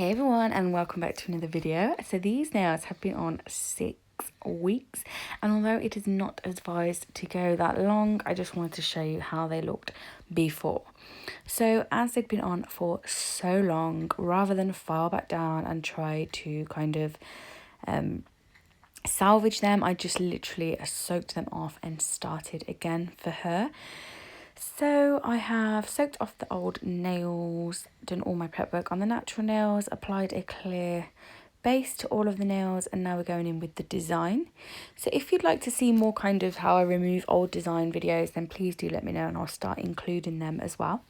Hey everyone, and welcome back to another video. So these nails have been on 6 weeks, and although it is not advised to go that long, I just wanted to show you how they looked before. So as they've been on for so long, rather than file back down and try to kind of salvage them, I just literally soaked them off and started again for her. So I have soaked off the old nails, done all my prep work on the natural nails, applied a clear base to all of the nails, and now we're going in with the design. So if you'd like to see more kind of how I remove old design videos, then please do let me know and I'll start including them as well.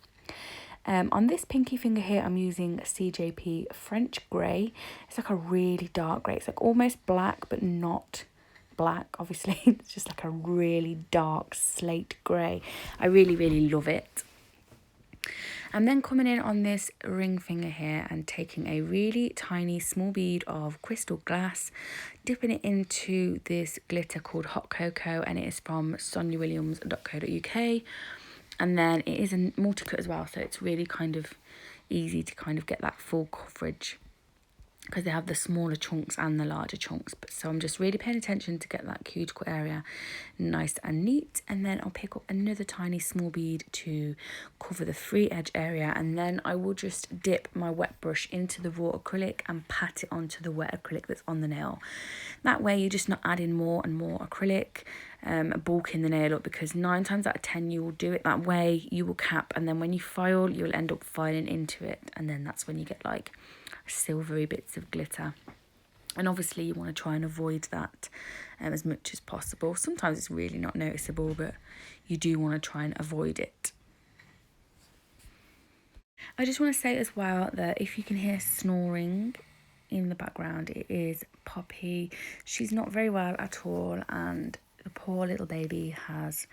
On this pinky finger here, I'm using CJP French Grey. It's like a really dark grey. It's like almost black, but not black, obviously. It's just like a really dark slate grey. I really love it. I'm then coming in on this ring finger here and taking a really tiny small bead of crystal glass, dipping it into this glitter called Hot Cocoa, and it is from soniawilliams.co.uk. And then it is a multi-cut as well, so it's really kind of easy to kind of get that full coverage, because they have the smaller chunks and the larger chunks. But so I'm just really paying attention to get that cuticle area nice and neat. And then I'll pick up another tiny small bead to cover the free edge area, and then I will just dip my wet brush into the raw acrylic and pat it onto the wet acrylic that's on the nail. That way you're just not adding more and more acrylic, bulking the nail up, because 9 times out of 10 you will do it that way. You will cap, and then when you file, you'll end up filing into it, and then that's when you get like silvery bits of glitter. And obviously you want to try and avoid that as much as possible. Sometimes it's really not noticeable, but you do want to try and avoid it. I just want to say as well that if you can hear snoring in the background, it is Poppy. She's not very well at all, and the poor little baby has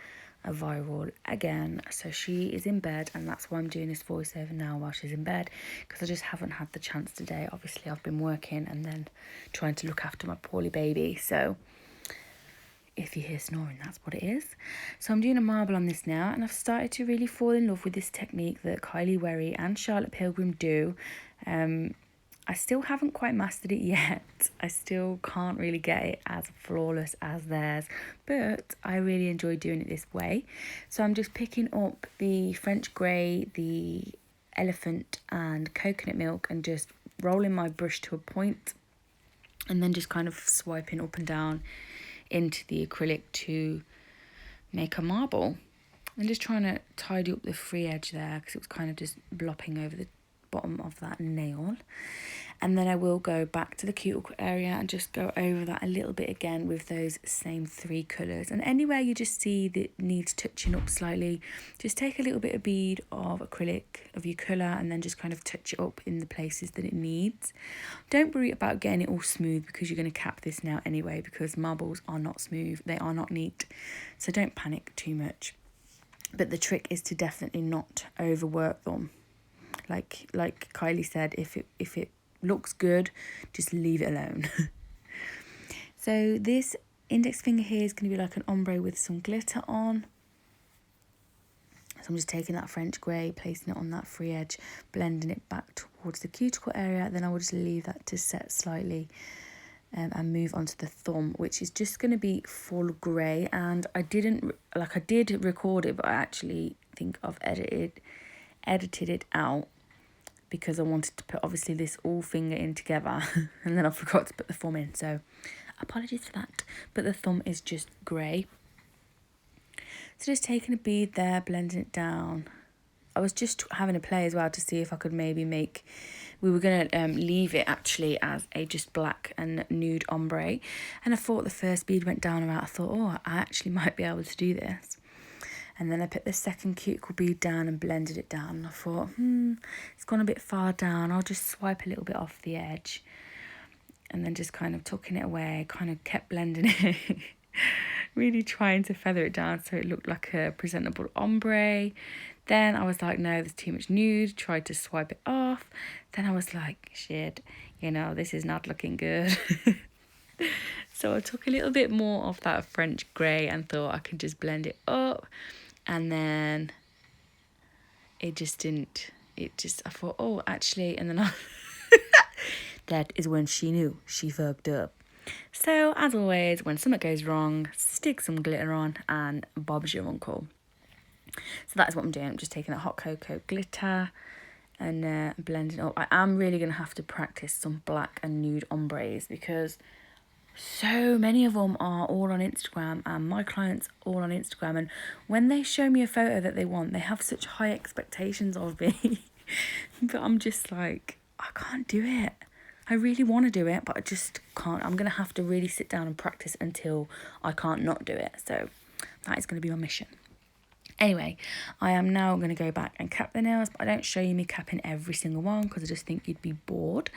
a viral again, so she is in bed, and that's why I'm doing this voiceover now while she's in bed, because I just haven't had the chance today. Obviously I've been working and then trying to look after my poorly baby, so if you hear snoring, that's what it is. So I'm doing a marble on this now, and I've started to really fall in love with this technique that Kylie Werry and Charlotte Pilgrim do. I still haven't quite mastered it yet. I still can't really get it as flawless as theirs, but I really enjoy doing it this way. So I'm just picking up the French Grey, the Elephant and Coconut Milk, and just rolling my brush to a point, and then just kind of swiping up and down into the acrylic to make a marble. I'm just trying to tidy up the free edge there, because it was kind of just blopping over the bottom of that nail. And then I will go back to the cuticle area and just go over that a little bit again with those same 3 colours. And anywhere you just see that needs touching up slightly, just take a little bit of bead of acrylic of your colour and then just kind of touch it up in the places that it needs. Don't worry about getting it all smooth, because you're going to cap this now anyway, because marbles are not smooth, they are not neat, so don't panic too much. But the trick is to definitely not overwork them. Like Kylie said, if it looks good, just leave it alone. So this index finger here is going to be like an ombre with some glitter on. So I'm just taking that French Grey, placing it on that free edge, blending it back towards the cuticle area. Then I will just leave that to set slightly, and move on to the thumb, which is just going to be full grey. And I did record it, but I actually think I've edited it out, because I wanted to put obviously this all finger in together and then I forgot to put the thumb in, so apologies for that. But the thumb is just grey. So just taking a bead there, blending it down. I was just having a play as well to see if I could maybe make, we were going to leave it actually as a just black and nude ombre, and I thought the first bead went down and out. I thought, oh, I actually might be able to do this. And then I put the second cuticle bead down and blended it down. And I thought, it's gone a bit far down. I'll just swipe a little bit off the edge. And then just kind of tucking it away, kind of kept blending it. Really trying to feather it down so it looked like a presentable ombre. Then I was like, no, there's too much nude. Tried to swipe it off. Then I was like, shit, this is not looking good. So I took a little bit more of that French Grey and thought I could just blend it up. And then I thought, oh, actually, and then that is when she knew she fucked up. So, as always, when something goes wrong, stick some glitter on and Bob's your uncle. So that is what I'm doing. I'm just taking that hot cocoa glitter and blending up. I am really going to have to practice some black and nude ombres because so many of them are all on Instagram and my clients all on Instagram. And when they show me a photo that they want, they have such high expectations of me. But I'm just like, I can't do it. I really want to do it, but I just can't. I'm going to have to really sit down and practice until I can't not do it. So that is going to be my mission. Anyway, I am now going to go back and cap the nails, but I don't show you me capping every single one because I just think you'd be bored.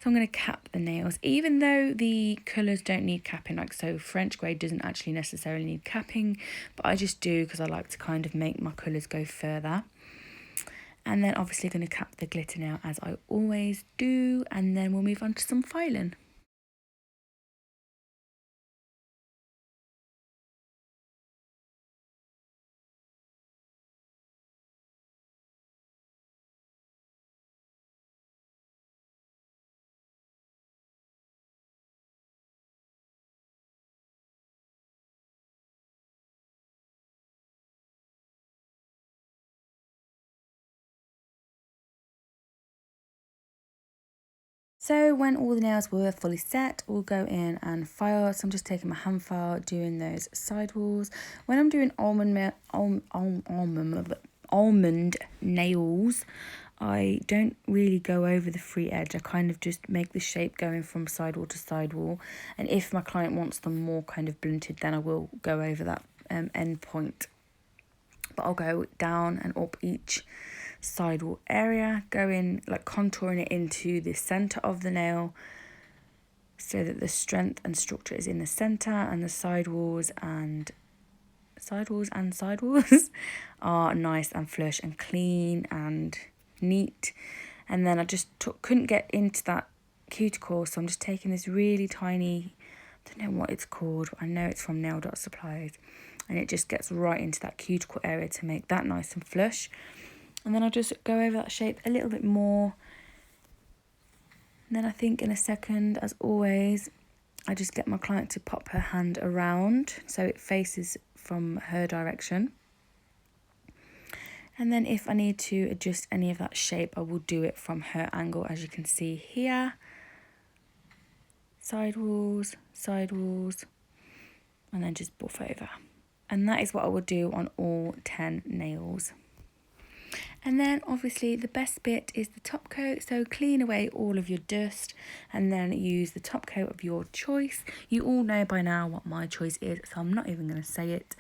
So I'm going to cap the nails, even though the colours don't need capping. Like, so French grey doesn't actually necessarily need capping, but I just do because I like to kind of make my colours go further. And then obviously going to cap the glitter now as I always do, and then we'll move on to some filing. So when all the nails were fully set, we'll go in and file. So I'm just taking my hand file, doing those sidewalls. When I'm doing almond nails, I don't really go over the free edge. I kind of just make the shape going from sidewall to sidewall. And if my client wants them more kind of blunted, then I will go over that end point. But I'll go down and up each sidewall area, going like contouring it into the center of the nail so that the strength and structure is in the center, and the sidewalls are nice and flush and clean and neat. And then I just couldn't get into that cuticle, so I'm just taking this really tiny, I don't know what it's called, but I know it's from nail.supplies, and it just gets right into that cuticle area to make that nice and flush. And then I'll just go over that shape a little bit more. And then I think in a second, as always, I just get my client to pop her hand around so it faces from her direction. And then if I need to adjust any of that shape, I will do it from her angle, as you can see here. Sidewalls, and then just buff over. And that is what I will do on all 10 nails. And then obviously the best bit is the top coat. So clean away all of your dust and then use the top coat of your choice. You all know by now what my choice is, so I'm not even going to say it.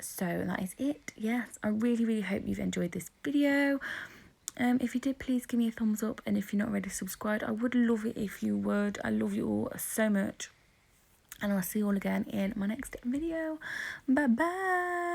So that is it. Yes, I really hope you've enjoyed this video. If you did, please give me a thumbs up, and if you're not already subscribed, I would love it if you would. I love you all so much, and I'll see you all again in my next video. Bye bye.